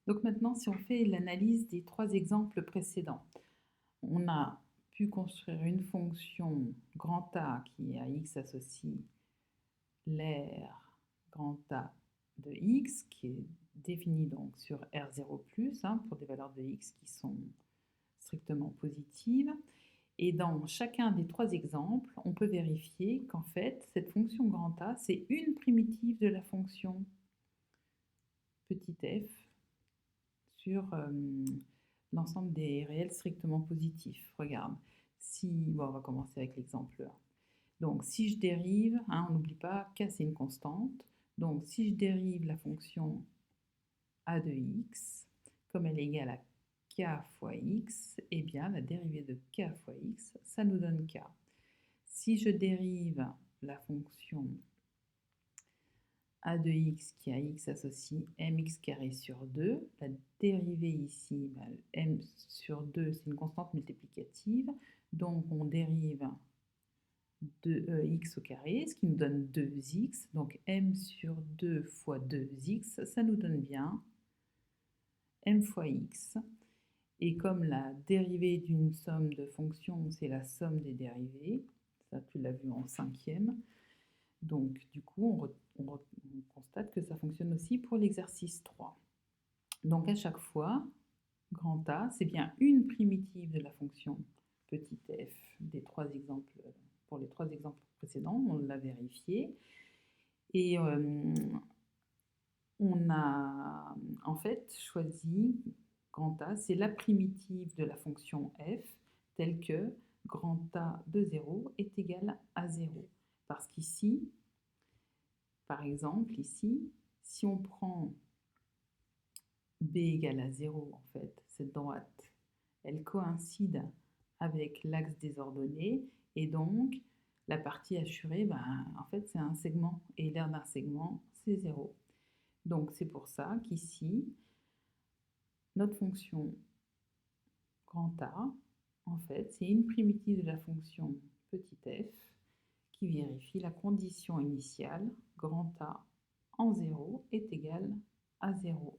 Donc maintenant, si on fait l'analyse des trois exemples précédents, on a pu construire une fonction grand A qui à x associe l'aire grand A de x, qui est définie donc sur R0+, pour des valeurs de x qui sont strictement positives. Et dans chacun des trois exemples, on peut vérifier qu'en fait, cette fonction grand A, c'est une primitive de la fonction petit f sur l'ensemble des réels strictement positifs. Regarde, on va commencer avec l'exemple 1. Donc, si je dérive, on n'oublie pas, k c'est une constante. Donc, si je dérive la fonction a de x, comme elle est égale à k fois x, eh bien, la dérivée de k fois x, ça nous donne k. Si je dérive la fonction a de x qui a x associe mx carré sur 2, la dérivée ici, m sur 2, c'est une constante multiplicative, donc on dérive de x au carré, ce qui nous donne 2x, donc m sur 2 fois 2x, ça nous donne bien m fois x. Et comme la dérivée d'une somme de fonctions, c'est la somme des dérivées, ça tu l'as vu en cinquième, donc du coup on constate que ça fonctionne aussi pour l'exercice 3. Donc à chaque fois, grand A, c'est bien une primitive de la fonction petit f des trois exemples, pour les trois exemples précédents, on l'a vérifié. Et on a en fait choisi grand A, c'est la primitive de la fonction f, telle que grand A de 0 est égal à 0. Parce qu'ici, par exemple, ici, si on prend b égale à 0, en fait, cette droite, elle coïncide avec l'axe des ordonnées, et donc la partie assurée, en fait, c'est un segment, et l'aire d'un segment, c'est 0. Donc c'est pour ça qu'ici, notre fonction grand A, en fait, c'est une primitive de la fonction petit f qui vérifie la condition initiale grand A en 0 est égal à 0.